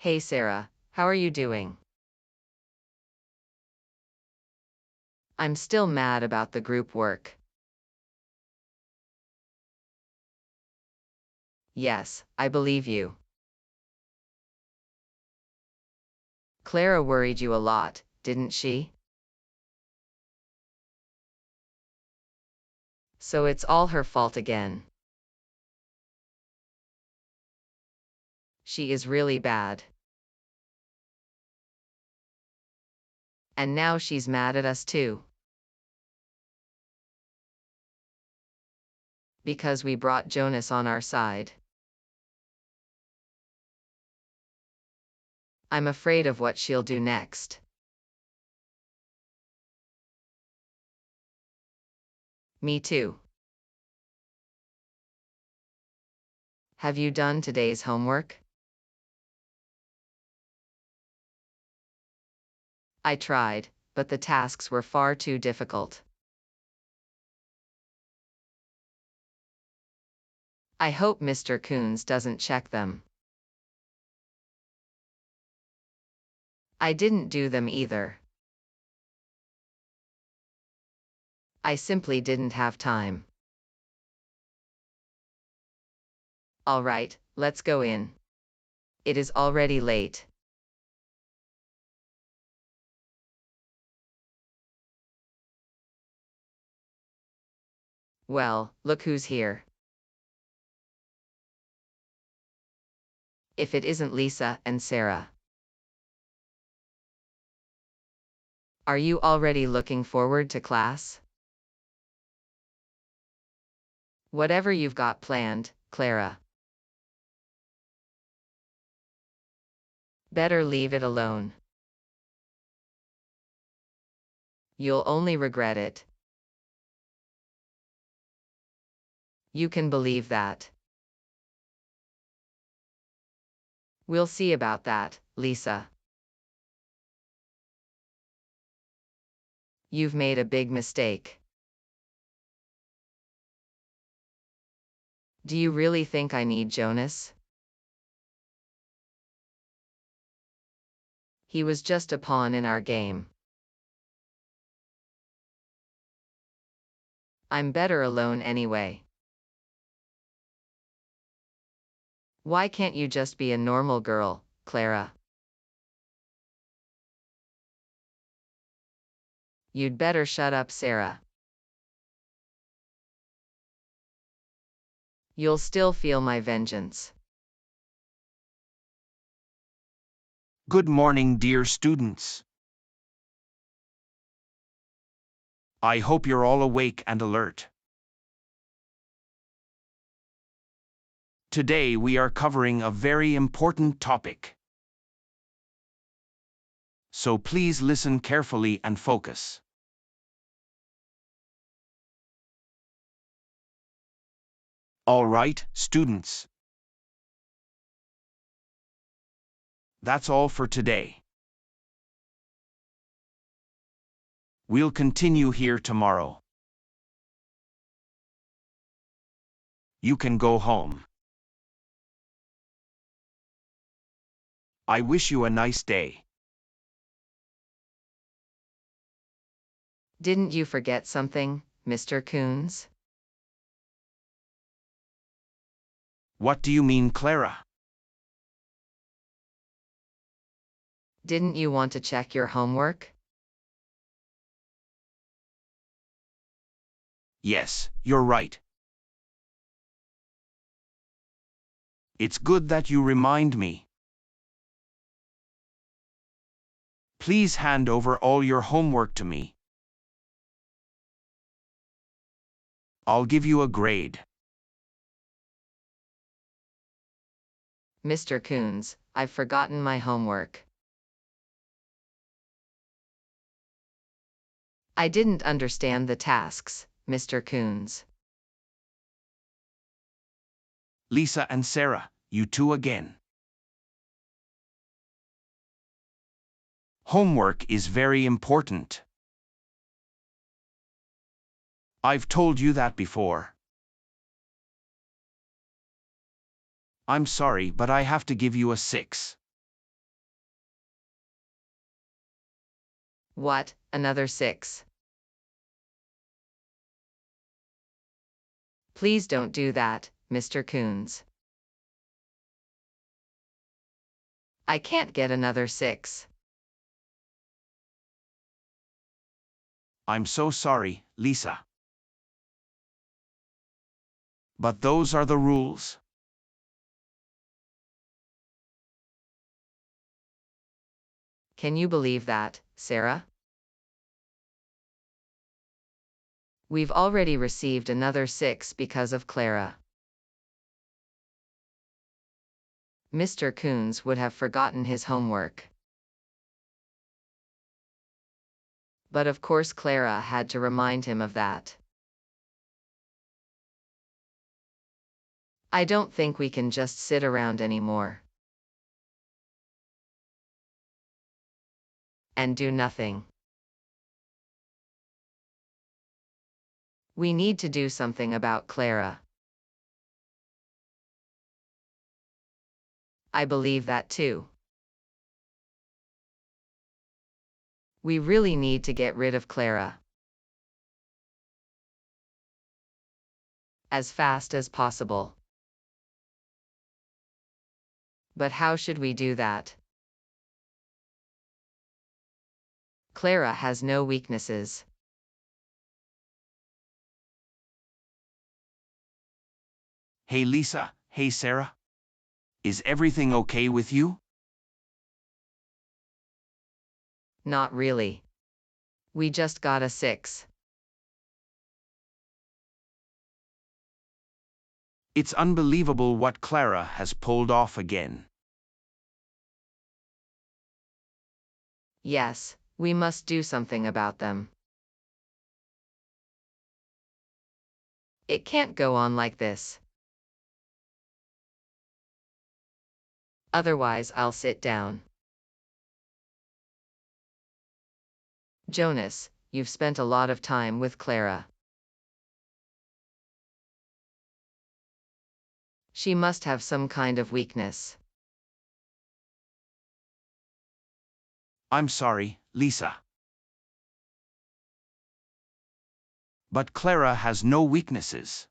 Hey Sarah, how are you doing? I'm still mad about the group work. Yes, I believe you. Clara worried you a lot, didn't she? So it's all her fault again. She is really bad. And now she's mad at us too. Because we brought Jonas on our side. I'm afraid of what she'll do next. Me too. Have you done today's homework? I tried, but the tasks were far too difficult. I hope Mr. Coons doesn't check them. I didn't do them either. I simply didn't have time. All right, let's go in. It is already late. Well, look who's here. If it isn't Lisa and Sarah. Are you already looking forward to class? Whatever you've got planned, Clara. Better leave it alone. You'll only regret it. You can believe that. We'll see about that, Lisa. You've made a big mistake. Do you really think I need Jonas? He was just a pawn in our game. I'm better alone anyway. Why can't you just be a normal girl, Clara? You'd better shut up, Sarah. You'll still feel my vengeance. Good morning, dear students. I hope you're all awake and alert. Today we are covering a very important topic. So please listen carefully and focus. All right, students. That's all for today. We'll continue here tomorrow. You can go home. I wish you a nice day. Didn't you forget something, Mr. Coons? What do you mean, Clara? Didn't you want to check your homework? Yes, you're right. It's good that you remind me. Please hand over all your homework to me. I'll give you a grade. Mr. Coons, I've forgotten my homework. I didn't understand the tasks, Mr. Coons. Lisa and Sarah, you two again. Homework is very important. I've told you that before. I'm sorry, but I have to give you a 6. What, another 6? Please don't do that, Mr. Coons. I can't get another 6. I'm so sorry, Lisa. But those are the rules. Can you believe that, Sarah? We've already received another 6 because of Clara. Mr. Coons would have forgotten his homework. But of course Clara had to remind him of that. I don't think we can just sit around anymore and do nothing. We need to do something about Clara. I believe that too. We really need to get rid of Clara as fast as possible. But how should we do that? Clara has no weaknesses. Hey Lisa, hey Sarah. Is everything okay with you? Not really. We just got a 6. It's unbelievable what Clara has pulled off again. Yes, we must do something about them. It can't go on like this. Otherwise, I'll sit down. Jonas, you've spent a lot of time with Clara. She must have some kind of weakness. I'm sorry, Lisa. But Clara has no weaknesses.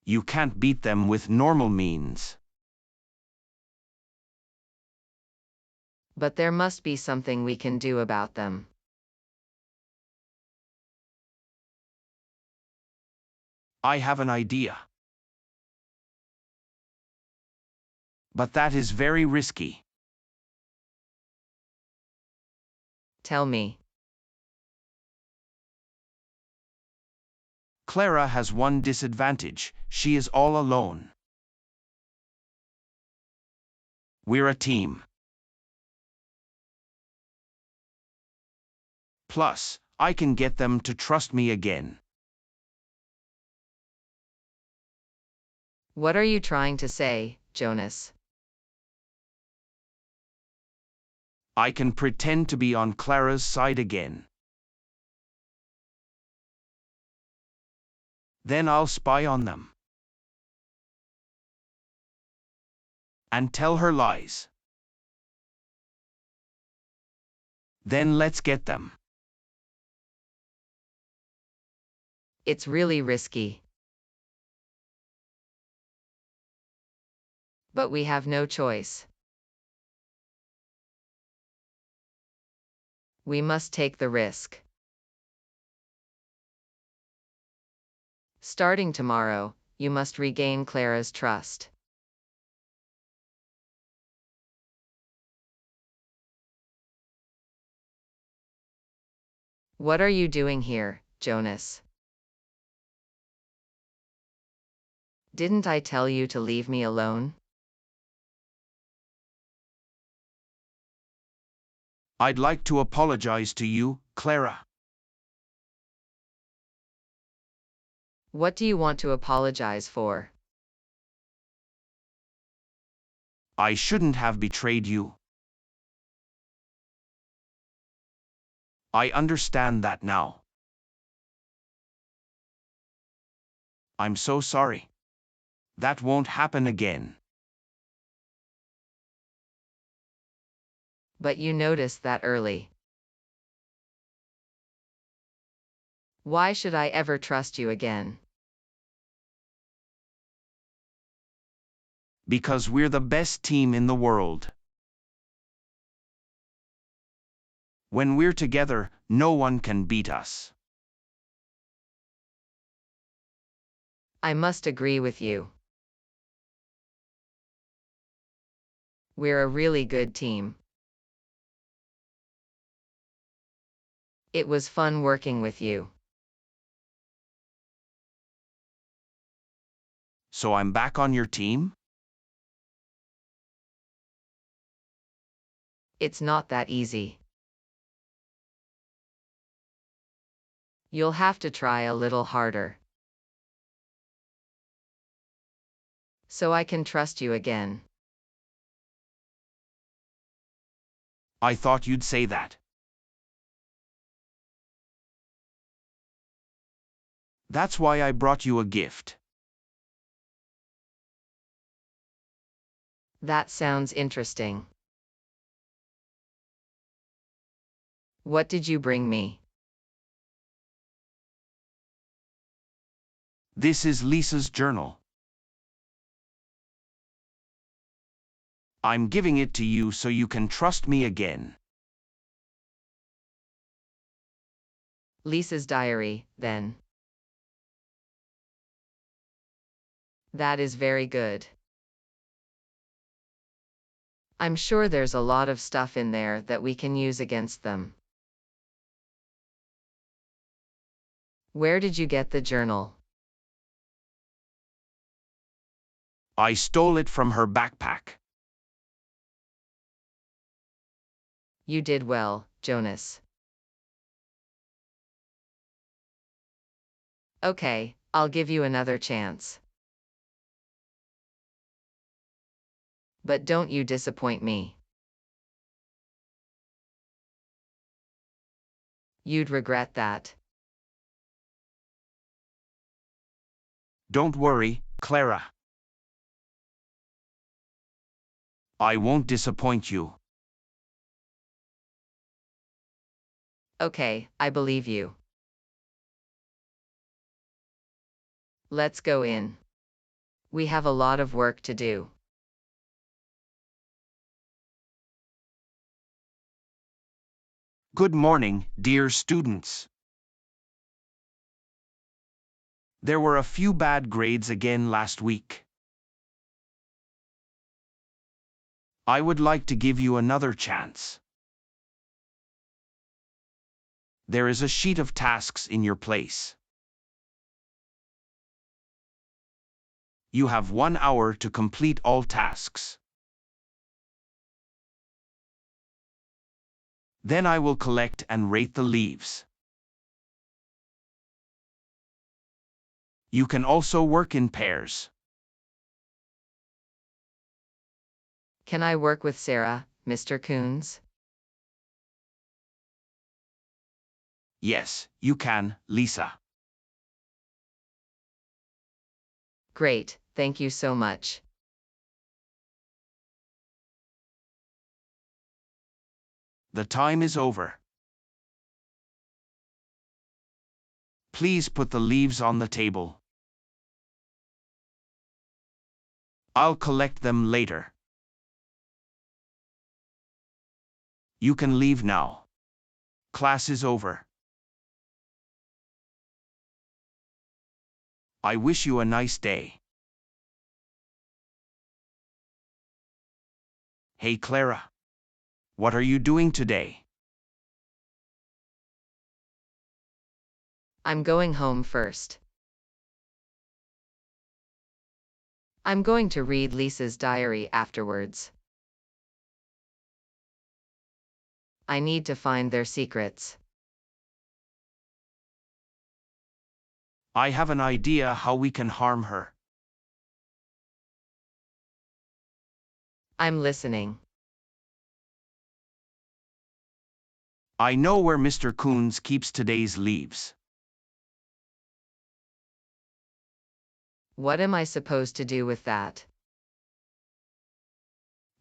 You can't beat them with normal means. But there must be something we can do about them. I have an idea. But that is very risky. Tell me. Clara has one disadvantage: she is all alone. We're a team. Plus, I can get them to trust me again. What are you trying to say, Jonas? I can pretend to be on Clara's side again. Then I'll spy on them. And tell her lies. Then let's get them. It's really risky. But we have no choice. We must take the risk. Starting tomorrow, you must regain Clara's trust. What are you doing here, Jonas? Didn't I tell you to leave me alone? I'd like to apologize to you, Clara. What do you want to apologize for? I shouldn't have betrayed you. I understand that now. I'm so sorry. That won't happen again. But you noticed that early. Why should I ever trust you again? Because we're the best team in the world. When we're together, no one can beat us. I must agree with you. We're a really good team. It was fun working with you. So I'm back on your team? It's not that easy. You'll have to try a little harder. So I can trust you again. I thought you'd say that. That's why I brought you a gift. That sounds interesting. What did you bring me? This is Lisa's journal. I'm giving it to you so you can trust me again. Lisa's diary, then. That is very good. I'm sure there's a lot of stuff in there that we can use against them. Where did you get the journal? I stole it from her backpack. You did well, Jonas. Okay, I'll give you another chance. But don't you disappoint me. You'd regret that. Don't worry, Clara. I won't disappoint you. Okay, I believe you. Let's go in. We have a lot of work to do. Good morning, dear students. There were a few bad grades again last week. I would like to give you another chance. There is a sheet of tasks in your place. You have 1 hour to complete all tasks. Then I will collect and rate the leaves. You can also work in pairs. Can I work with Sarah, Mr. Coons? Yes, you can, Lisa. Great, thank you so much. The time is over. Please put the leaves on the table. I'll collect them later. You can leave now. Class is over. I wish you a nice day. Hey Clara. What are you doing today? I'm going home first. I'm going to read Lisa's diary afterwards. I need to find their secrets. I have an idea how we can harm her. I'm listening. I know where Mr. Coons keeps today's leaves. What am I supposed to do with that?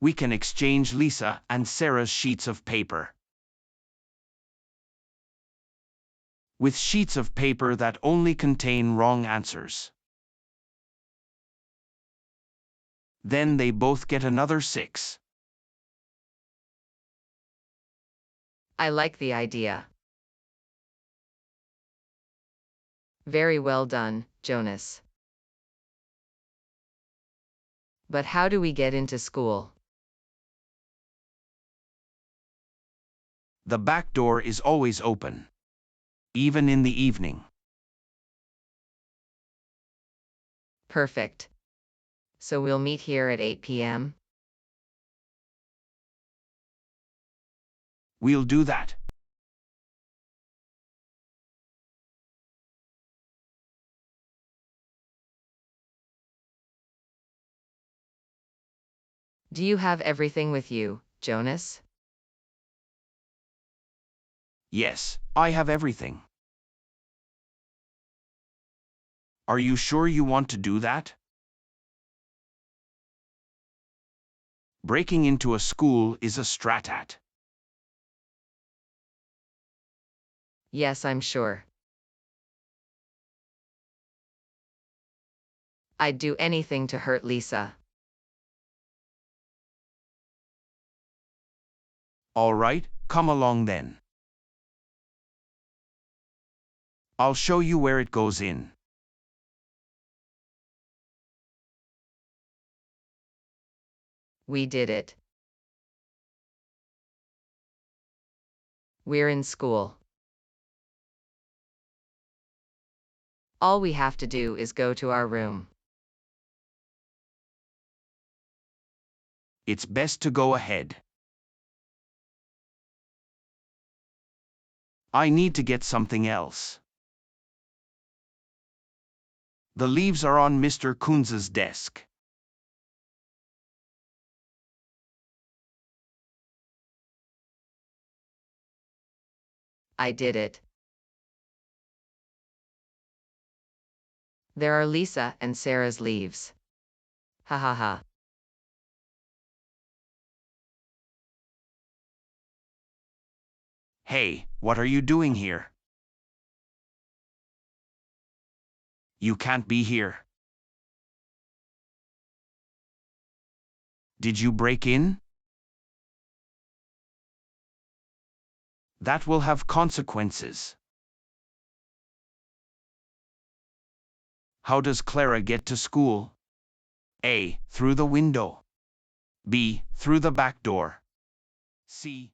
We can exchange Lisa and Sarah's sheets of paper. With sheets of paper that only contain wrong answers. Then they both get another 6. I like the idea. Very well done, Jonas. But how do we get into school? The back door is always open, even in the evening. Perfect. So we'll meet here at 8 p.m.? We'll do that. Do you have everything with you, Jonas? Yes, I have everything. Are you sure you want to do that? Breaking into a school is a stratat. Yes, I'm sure. I'd do anything to hurt Lisa. All right, come along then. I'll show you where it goes in. We did it. We're in school. All we have to do is go to our room. It's best to go ahead. I need to get something else. The leaves are on Mr. Kunz's desk. I did it. There are Lisa and Sarah's leaves. Ha ha ha. Hey, what are you doing here? You can't be here. Did you break in? That will have consequences. How does Clara get to school? A. Through the window. B. Through the back door. C.